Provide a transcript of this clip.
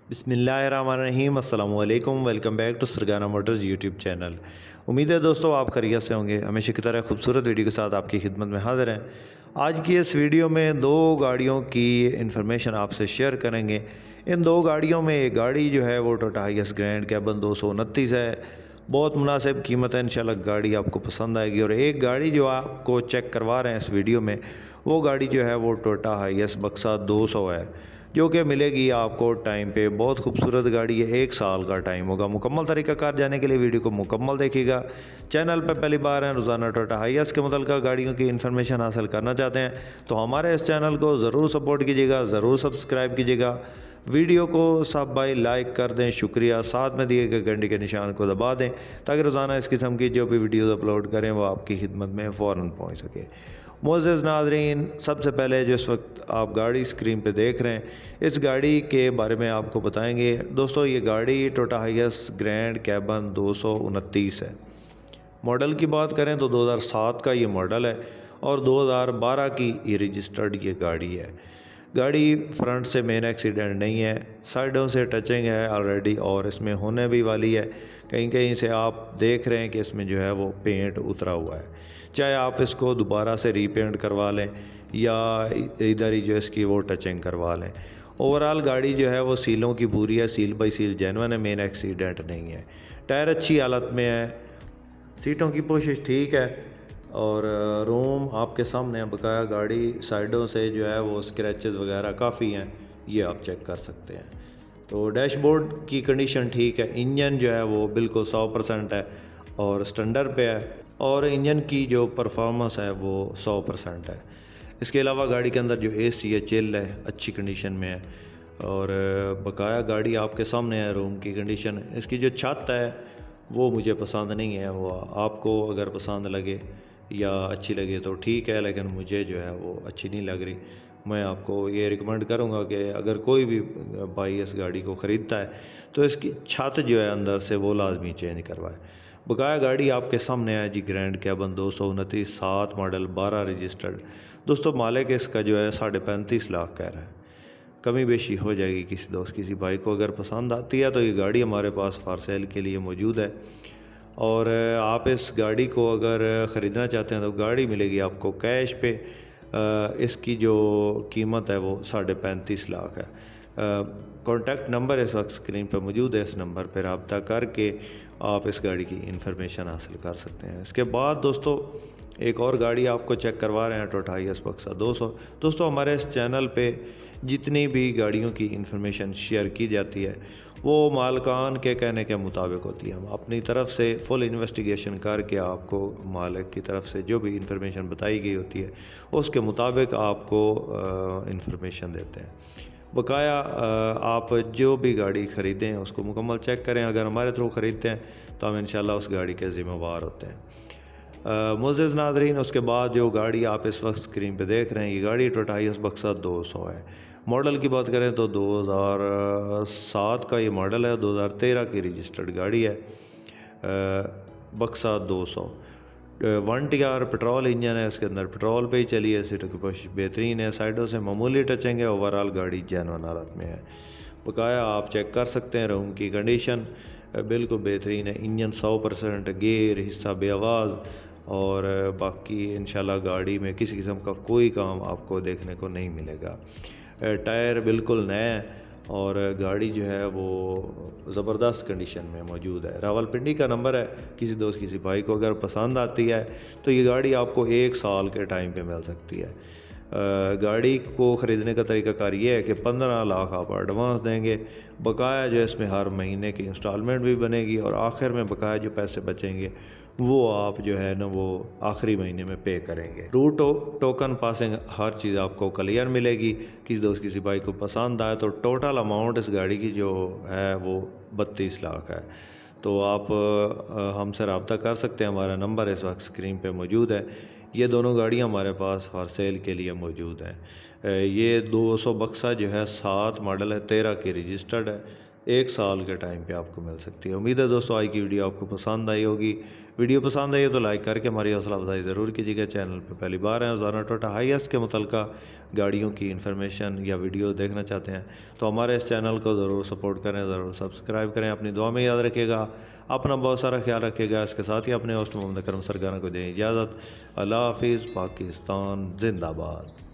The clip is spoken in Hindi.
बिस्मिल्लाहिर्रहमानिर्रहीम अस्सलामुअलैकुम। Welcome back to Sargana motors YouTube channel. उम्मीद है दोस्तों आप खैरियत से होंगे। हमेशा की तरह खूबसूरत वीडियो के साथ आपकी खिदमत में हाज़िर हैं। आज की इस वीडियो में दो गाड़ियों की इन्फॉर्मेशन आपसे शेयर करेंगे। इन दो गाड़ियों में एक गाड़ी जो है वो टोयोटा हाइएस ग्रैंड कैबन 229 है। बहुत मुनासिब कीमत है, इंशाल्लाह गाड़ी आपको पसंद आएगी। और एक गाड़ी जो आपको चेक करवा रहे हैं इस वीडियो में, वो गाड़ी जो है वो टोयोटा हाइएस बक्सा 200 है, जो कि मिलेगी आपको टाइम पे। बहुत खूबसूरत गाड़ी है, 1 साल का टाइम होगा। मुकम्मल तरीक़ाकार जाने के लिए वीडियो को मुकम्मल देखिएगा। चैनल पर पहली बार हैं, रोज़ाना टोयोटा हाइएस के मुतल्लिक़ गाड़ियों की इन्फॉर्मेशन हासिल करना चाहते हैं तो हमारे इस चैनल को ज़रूर सपोर्ट कीजिएगा, ज़रूर सब्सक्राइब कीजिएगा। वीडियो को सब भाई लाइक कर दें, शुक्रिया। साथ में दिए गए घंटे के निशान को दबा दें ताकि रोज़ाना इस किस्म की जो भी वीडियोज़ अपलोड करें वो आपकी खिदमत में फ़ौरन पहुँच सके। मोअज़्ज़ज़ नाज़रीन, सबसे पहले जो इस वक्त आप गाड़ी स्क्रीन पे देख रहे हैं, इस गाड़ी के बारे में आपको बताएंगे। दोस्तों, ये गाड़ी टोयोटा हाइएस ग्रैंड कैबन 229 है। मॉडल की बात करें तो 2007 का ये मॉडल है और 2012 की ये रजिस्टर्ड ये गाड़ी है। गाड़ी फ्रंट से मेन एक्सीडेंट नहीं है, साइडों से टचिंग है ऑलरेडी और इसमें होने भी वाली है। कहीं कहीं से आप देख रहे हैं कि इसमें जो है वो पेंट उतरा हुआ है। चाहे आप इसको दोबारा से रीपेंट करवा लें या इधर ही जो इसकी वो टचिंग करवा लें। ओवरऑल गाड़ी जो है वो सीलों की पूरी है, सील बाई सील जेन्युइन है, मेन एक्सीडेंट नहीं है। टायर अच्छी हालत में है, सीटों की पोशिश ठीक है और रूम आपके सामने है। बकाया गाड़ी साइडों से जो है वो स्क्रैचेस वगैरह काफ़ी हैं, ये आप चेक कर सकते हैं। तो डैशबोर्ड की कंडीशन ठीक है। इंजन जो है वो बिल्कुल 100% है और स्टैंडर्ड पे है और इंजन की जो परफॉर्मेंस है वो 100% है। इसके अलावा गाड़ी के अंदर जो एसी है, चिल है, अच्छी कंडीशन में है और बकाया गाड़ी आपके सामने है। रूम की कंडीशन, इसकी जो छत है वो मुझे पसंद नहीं है। वो आपको अगर पसंद लगे या अच्छी लगे तो ठीक है, लेकिन मुझे जो है वो अच्छी नहीं लग रही। मैं आपको ये रिकमेंड करूँगा कि अगर कोई भी भाई इस गाड़ी को ख़रीदता है तो इसकी छत जो है अंदर से वो लाजमी चेंज करवाए। बकाया गाड़ी आपके सामने है जी, ग्रैंड कैबन 229 7 मॉडल 12 रजिस्टर्ड। दोस्तों, मालिक इसका जो है 35.5 लाख कह रहा है। कमी बेशी हो जाएगी। किसी दोस्त किसी भाई को अगर पसंद आती है तो ये गाड़ी हमारे पास फॉर सेल के लिए मौजूद है। और आप इस गाड़ी को अगर ख़रीदना चाहते हैं तो गाड़ी मिलेगी आपको कैश पे। इसकी जो कीमत है वो 35.5 लाख है। कॉन्टैक्ट नंबर इस वक्त स्क्रीन पर मौजूद है, इस नंबर पर रब्ता करके आप इस गाड़ी की इन्फॉर्मेशन हासिल कर सकते हैं। इसके बाद दोस्तों एक और गाड़ी आपको चेक करवा रहे हैं, टोयोटा हाइएस बक्सा 200। दोस्तों, हमारे इस चैनल पे जितनी भी गाड़ियों की इन्फॉर्मेशन शेयर की जाती है वो मालिकान के कहने के मुताबिक होती है। हम अपनी तरफ से फुल इन्वेस्टिगेशन करके आपको मालिक की तरफ से जो भी इन्फॉर्मेशन बताई गई होती है उसके मुताबिक आपको इन्फॉर्मेशन देते हैं। बकाया आप जो भी गाड़ी ख़रीदें उसको मुकम्मल चेक करें। अगर हमारे थ्रू ख़रीदते हैं तो हम इंशाल्लाह उस गाड़ी के ज़िम्मेवार होते हैं। मुअज़्ज़ज़ नाज़रीन, उसके बाद जो गाड़ी आप इस वक्त स्क्रीन पे देख रहे हैं, ये गाड़ी टोयोटा हाइएस बक्सा 200 है। मॉडल की बात करें तो 2007 का ये मॉडल है, 2013 की रजिस्टर्ड गाड़ी है। बक्सा 200 1 टीआर पेट्रोल इंजन है, इसके अंदर पेट्रोल पे ही चली है। सीटों की पोजिशन बेहतरीन है, साइडों से मामूली टचिंग है। ओवरऑल गाड़ी जेन्युइन हालत में है। बकाया आप चेक कर सकते हैं, रूम की कंडीशन बिल्कुल बेहतरीन है। इंजन 100%, गेयर हिस्सा बेआवाज़ और बाकी इंशाल्लाह गाड़ी में किसी किस्म का कोई काम आपको देखने को नहीं मिलेगा। टायर बिल्कुल नए हैं और गाड़ी जो है वो ज़बरदस्त कंडीशन में मौजूद है। रावलपिंडी का नंबर है। किसी दोस्त किसी भाई को अगर पसंद आती है तो ये गाड़ी आपको 1 साल के टाइम पे मिल सकती है। गाड़ी को ख़रीदने का तरीक़ाकार ये है कि 15 लाख आप एडवांस देंगे। बकाया जो इसमें हर महीने की इंस्टॉलमेंट भी बनेगी और आखिर में बकाया जो पैसे बचेंगे वो आप जो है ना वो आखिरी महीने में पे करेंगे। रूट टोकन पासिंग हर चीज़ आपको क्लियर मिलेगी। किसी दोस्त किसी भाई को पसंद आए तो टोटल अमाउंट इस गाड़ी की जो है वो 32 लाख है। तो आप हमसे रब्ता कर सकते हैं। हमारा नंबर इस वक्त स्क्रीन पे मौजूद है। ये दोनों गाड़ियाँ हमारे पास फॉर सेल के लिए मौजूद हैं। ये 200 बक्सा जो है 7 मॉडल है, 13 की रजिस्टर्ड है। 1 साल के टाइम पे आपको मिल सकती है। उम्मीद है दोस्तों आज की वीडियो आपको पसंद आई होगी। वीडियो पसंद आई है तो लाइक करके हमारी हौसला अफजाई ज़रूर कीजिएगा। चैनल पे पहली बार हैं, रोज़ाना टोटा हाईएस्ट के मुतल्लिका गाड़ियों की इन्फॉर्मेशन या वीडियो देखना चाहते हैं तो हमारे इस चैनल को ज़रूर सपोर्ट करें, ज़रूर सब्सक्राइब करें। अपनी दुआ में याद रखिएगा, अपना बहुत सारा ख्याल रखिएगा। इसके साथ ही अपने होस्ट मोहम्मद करम सरगाना को दें इजाज़त। अल्लाह हाफिज़। पाकिस्तान जिंदाबाद।